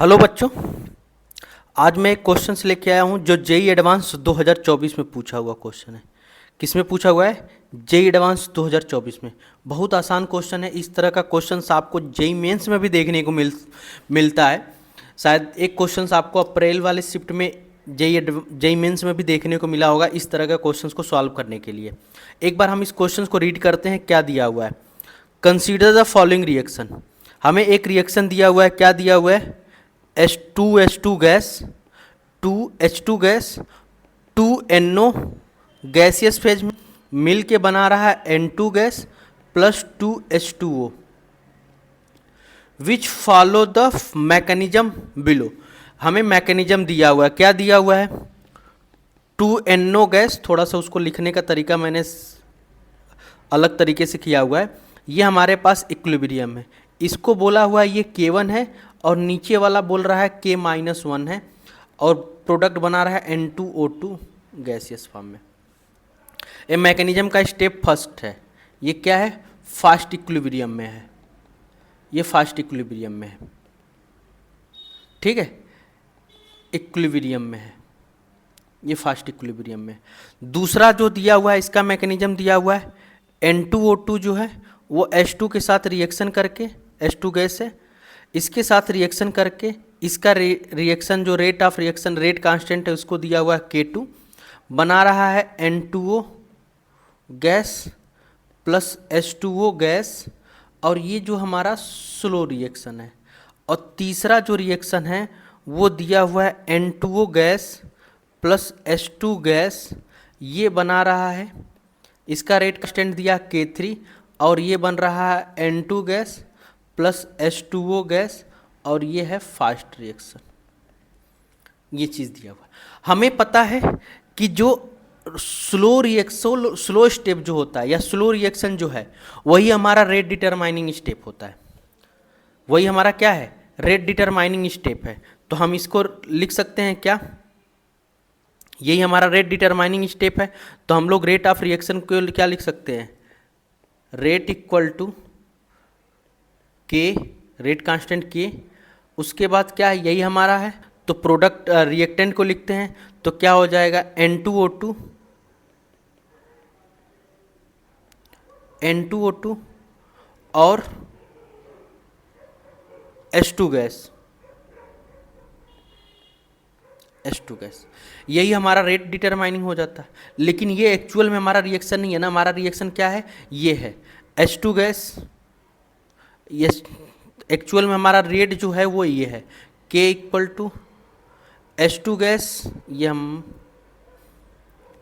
Hello बच्चों। आज मैं एक क्वेश्चन लेके आया हूँ जो जेई एडवांस 2024 में पूछा हुआ क्वेश्चन है। किस में पूछा हुआ है? जेई एडवांस 2024 में। बहुत आसान क्वेश्चन है। इस तरह का क्वेश्चन आपको जेई मेंस में भी देखने को मिलता है। शायद एक क्वेश्चन आपको अप्रैल वाले शिफ्ट में जेई मेंस में भी देखने को मिला होगा, इस तरह का क्वेश्चन को सॉल्व करने के लिए। एक बार हम इस क्वेश्चन को रीड करते हैं। क्या दिया हुआ है? Consider the following reaction. हमें एक रिएक्शन दिया हुआ है। क्या दिया हुआ है? H2 gas, 2H2 gas, 2NO gaseous phase में मिल के बना रहा है N2 gas plus 2H2O, which follow the mechanism below. हमें मैकेनिज्म दिया हुआ है। क्या दिया हुआ है? 2NO गैस, थोड़ा सा उसको लिखने का तरीका मैंने अलग तरीके से किया हुआ है। ये हमारे पास इक्विलिब्रियम है। इसको बोला हुआ है ये K1 है और नीचे वाला बोल रहा है K-1 है और प्रोडक्ट बना रहा है N2O2 गैसियस फॉर्म में। ये मैकेनिज्म का स्टेप फर्स्ट है। ये क्या है? फास्ट इक्विलिब्रियम में है। ये फास्ट इक्विलिब्रियम में है, ठीक है। इक्विलिब्रियम में है, ये फास्ट इक्विलिब्रियम में। दूसरा जो दिया हुआ है, इसका मैकेनिज्म दिया हुआ है N2O2 जो है वो H2 के साथ रिएक्शन करके, H2 गैस है, इसके साथ रिएक्शन करके इसका रिएक्शन जो rate of reaction rate constant है उसको दिया हुआ है K2, बना रहा है N2O gas plus H2O gas. और ये जो हमारा स्लो रिएक्शन है। और तीसरा जो रिएक्शन है वो दिया हुआ है N2O gas plus H2 gas. ये बना रहा है, इसका रेट कांस्टेंट दिया K3 और ये बन रहा है N2 gas plus H2O gas और ये है फास्ट रिएक्शन। ये चीज़ दिया हुआ है। हमें पता है कि जो स्लो स्टेप जो होता है या स्लो रिएक्शन जो है वही हमारा रेट डिटरमाइनिंग स्टेप होता है। वही हमारा क्या है? रेट डिटरमाइनिंग स्टेप है। तो हम इसको लिख सकते हैं क्या? यही हमारा रेट डिटरमाइनिंग स्टेप है। तो हम लोग रेट ऑफ रिएक्शन को क्या लिख सकते हैं? रेट इक्वल टू के, रेट कांस्टेंट के, उसके बाद क्या है? यही हमारा है। तो प्रोडक्ट रिएक्टेंट को लिखते हैं तो क्या हो जाएगा? N2O2 और H2 गैस, H2 गैस। यही हमारा रेट डिटरमाइनिंग हो जाता है। लेकिन ये एक्चुअल में हमारा रिएक्शन नहीं है ना। हमारा रिएक्शन क्या है? ये है H2 गैस। ये एक्चुअल में हमारा रेट जो है वो ये है K equal to H2 gas, ये हम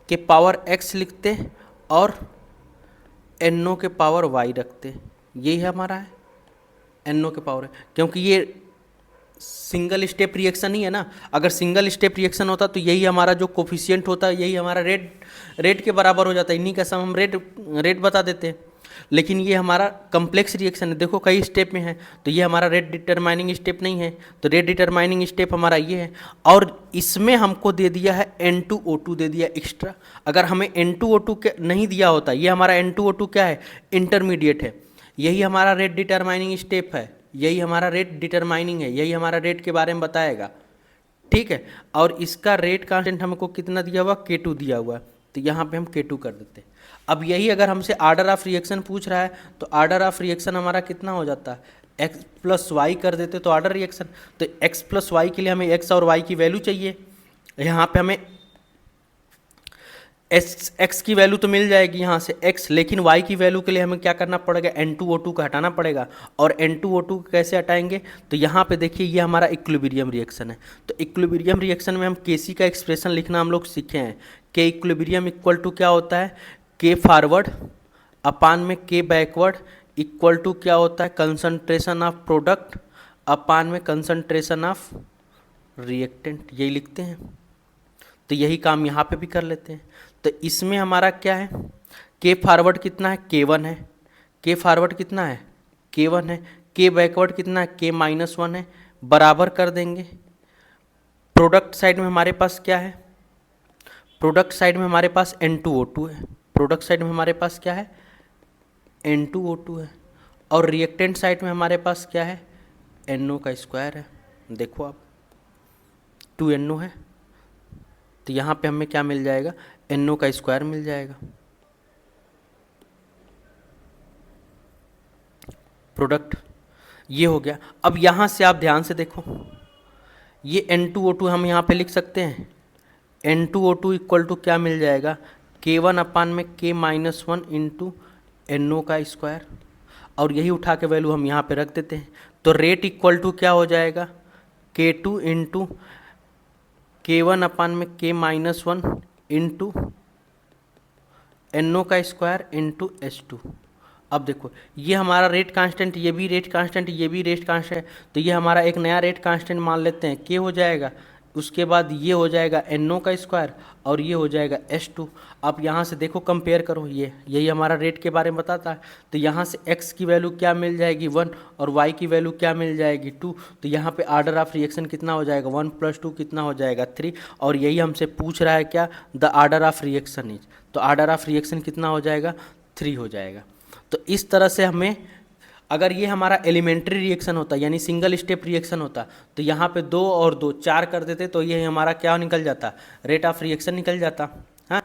के पावर x लिखते और NO के पावर y रखते। यही हमारा है NO के पावर है, क्योंकि ये सिंगल स्टेप रिएक्शन ही है ना। अगर सिंगल स्टेप रिएक्शन होता तो यही हमारा जो कोफिशिएंट होता है यही हमारा रेट के बराबर हो जाता है। इन्हीं का सम हम रेट बता देते हैं। लेकिन ये हमारा कम्प्लेक्स रिएक्शन है, देखो कई स्टेप में है। तो ये हमारा रेट डिटरमाइनिंग स्टेप नहीं है। तो रेट डिटरमाइनिंग स्टेप हमारा ये है। और इसमें हमको दे दिया है N2O2 दे दिया एक्स्ट्रा। अगर हमें N2O2 नहीं दिया होता, ये हमारा N2O2 क्या है? इंटरमीडिएट है। यही हमारा रेट डिटरमाइनिंग स्टेप है। यही हमारा रेट डिटरमाइनिंग है। यही हमारा रेट के बारे में बताएगा, ठीक है। और इसका रेट कांस्टेंट हमको कितना दिया हुआ? K2 दिया हुआ है। तो यहाँ पे हम K2 कर देते हैं। अब यही अगर हमसे आर्डर ऑफ रिएक्शन पूछ रहा है तो आर्डर ऑफ रिएक्शन हमारा कितना हो जाता है? x प्लस वाई कर देते तो आर्डर रिएक्शन। तो x प्लस वाई के लिए हमें x और y की वैल्यू चाहिए। यहाँ पे हमें x की वैल्यू तो मिल जाएगी यहाँ से x, लेकिन y की वैल्यू के लिए हमें क्या करना पड़ेगा? N2O2 का हटाना पड़ेगा। और N2O2 कैसे हटाएंगे? तो यहाँ पे देखिए ये हमारा इक्विलिब्रियम रिएक्शन है। तो इक्विलिब्रियम रिएक्शन में हम Kc का एक्सप्रेशन लिखना हम लोग सीखे हैं। K इक्विलिब्रियम इक्वल टू क्या होता है? K फॉरवर्ड अपान में K बैकवर्ड इक्वल टू क्या होता है? कंसंट्रेशन ऑफ प्रोडक्ट अपान में कंसंट्रेशन ऑफ रिएक्टेंट। यही लिखते हैं। तो यही काम यहाँ पे भी कर लेते हैं। तो इसमें हमारा क्या है? K फॉरवर्ड कितना है? K1 है। K फॉरवर्ड कितना है? K1 है। K बैकवर्ड कितना है? K-1 है। बराबर कर देंगे। प्रोडक्ट साइड में हमारे पास क्या है? प्रोडक्ट साइड में हमारे पास N2O2 है। प्रोडक्ट साइड में हमारे पास क्या है? N2O2 है। और रिएक्टेंट साइड में हमारे पास क्या है? NO का स्क्वायर है। देखो आप 2NO है, तो यहाँ पे हमें क्या मिल जाएगा, NO का स्क्वायर मिल जाएगा। प्रोडक्ट ये हो गया। अब यहाँ से आप ध्यान से देखो, ये N2O2 हम यहाँ पे लिख सकते हैं। N2O2 इक्वल टू क्या मिल जाएगा, K1 अपान में K-1 इंटू NO का स्क्वायर, और यही उठा के वैल्यू हम यहाँ पे रख देते हैं। तो रेट इक्वल टू क्या हो जाएगा, K2 इंटू K1 अपान में K-1 इंटू NO का स्क्वायर इंटू H2। अब देखो ये हमारा रेट कांस्टेंट, ये भी रेट कांस्टेंट, ये भी रेट कांस्टेंट, तो ये हमारा एक नया रेट कांस्टेंट मान लेते हैं, K हो जाएगा। उसके बाद ये हो जाएगा NO का स्क्वायर और ये हो जाएगा H2। अब यहाँ से देखो कंपेयर करो, ये यही हमारा रेट के बारे में बताता है। तो यहाँ से x की वैल्यू क्या मिल जाएगी 1 और y की वैल्यू क्या मिल जाएगी 2। तो यहाँ पे आर्डर ऑफ रिएक्शन कितना हो जाएगा 1 + 2 कितना हो जाएगा 3। और यही हमसे पूछ रहा है क्या, the order of reaction is, तो आर्डर ऑफ रिएक्शन कितना हो जाएगा 3 हो जाएगा। तो इस तरह से हमें, अगर ये हमारा एलिमेंट्री रिएक्शन होता यानी सिंगल स्टेप रिएक्शन होता, तो यहाँ पे 2 और 2 4 कर देते, तो ये हमारा क्या निकल जाता, रेट ऑफ रिएक्शन निकल जाता, हाँ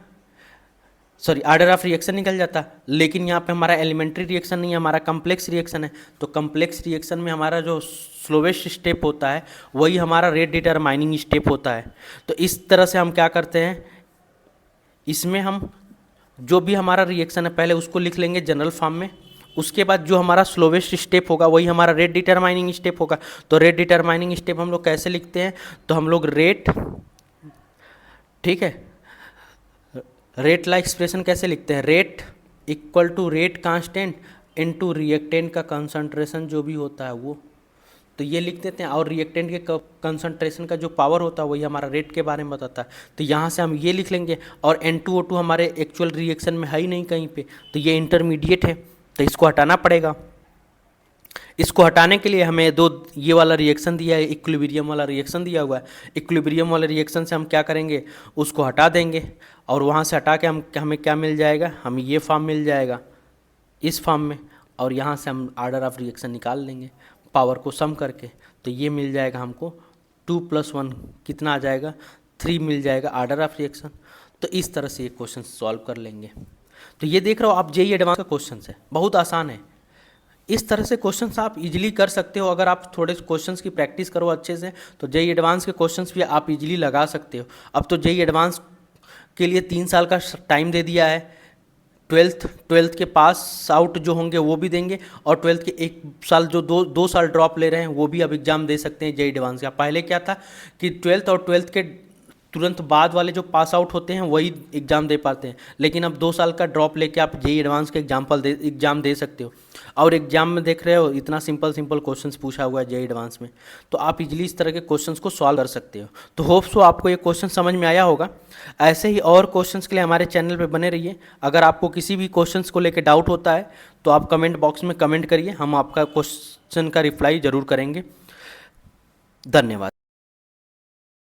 सॉरी आर्डर ऑफ रिएक्शन निकल जाता। लेकिन यहाँ पे हमारा एलिमेंट्री रिएक्शन नहीं है, हमारा कम्प्लेक्स रिएक्शन है। तो कम्प्लेक्स रिएक्शन में हमारा जो स्लोवेस्ट स्टेप होता है वही हमारा रेट डिटरमाइनिंग स्टेप होता है। तो इस तरह से हम क्या करते हैं, इसमें हम जो भी हमारा रिएक्शन है पहले उसको लिख लेंगे जनरल फॉर्म में, उसके बाद जो हमारा स्लोवेस्ट स्टेप होगा वही हमारा रेट डिटरमाइनिंग स्टेप होगा। तो रेट डिटरमाइनिंग स्टेप हम लोग कैसे लिखते हैं, तो हम लोग रेट, ठीक है, रेट ला एक्सप्रेशन कैसे लिखते हैं, rate equal to rate constant into reactant का कंसंट्रेशन जो भी होता है वो, तो ये लिख देते हैं। और रिएक्टेंट के कंसंट्रेशन का जो पावर होता है वही हमारा रेट के बारे में बताता है। तो यहाँ से हम ये लिख लेंगे। और N2O2 हमारे एक्चुअल रिएक्शन में है ही नहीं कहीं पे, तो ये इंटरमीडिएट है, तो इसको हटाना पड़ेगा। इसको हटाने के लिए हमें दो ये वाला रिएक्शन दिया है, इक्विलिब्रियम वाला रिएक्शन दिया हुआ है। इक्विलिब्रियम वाले रिएक्शन से हम क्या करेंगे, उसको हटा देंगे, और वहाँ से हटा के हमें क्या मिल जाएगा, हमें ये फॉर्म मिल जाएगा इस फॉर्म में, और यहाँ से हम आर्डर ऑफ रिएक्शन निकाल लेंगे पावर को सम करके। तो ये मिल जाएगा हमको 2 + 1 कितना आ जाएगा 3 मिल जाएगा आर्डर ऑफ रिएक्शन। तो इस तरह से ये क्वेश्चन सॉल्व कर लेंगे। तो ये देख रहे हो आप, जेईई एडवांस का क्वेश्चन है, बहुत आसान है। इस तरह से क्वेश्चंस आप इजीली कर सकते हो। अगर आप थोड़े क्वेश्चंस की प्रैक्टिस करो अच्छे से, तो जेईई एडवांस के क्वेश्चंस भी आप इजीली लगा सकते हो। अब तो जेईई एडवांस के लिए 3 साल का टाइम दे दिया है। ट्वेल्थ के पास आउट जो होंगे वो भी देंगे, और ट्वेल्थ के 1 साल जो दो साल ड्रॉप ले रहे हैं वो भी अब एग्ज़ाम दे सकते हैं जेईई एडवांस का। पहले क्या था कि ट्वेल्थ और ट्वेल्थ के तुरंत बाद वाले जो पास आउट होते हैं वही एग्ज़ाम दे पाते हैं, लेकिन अब 2 साल का ड्रॉप लेके आप जेईई एडवांस के एग्ज़ाम दे सकते हो। और एग्जाम में देख रहे हो इतना सिंपल क्वेश्चंस पूछा हुआ है जेईई एडवांस में, तो आप इजीली इस तरह के क्वेश्चंस को सॉल्व कर सकते हो। तो होप सो आपको ये क्वेश्चन समझ में आया होगा। ऐसे ही और क्वेश्चंस के लिए हमारे चैनल पे बने रहिए। अगर आपको किसी भी क्वेश्चंस को लेकर डाउट होता है तो आप कमेंट बॉक्स में कमेंट करिए, हम आपका क्वेश्चन का रिप्लाई ज़रूर करेंगे। धन्यवाद।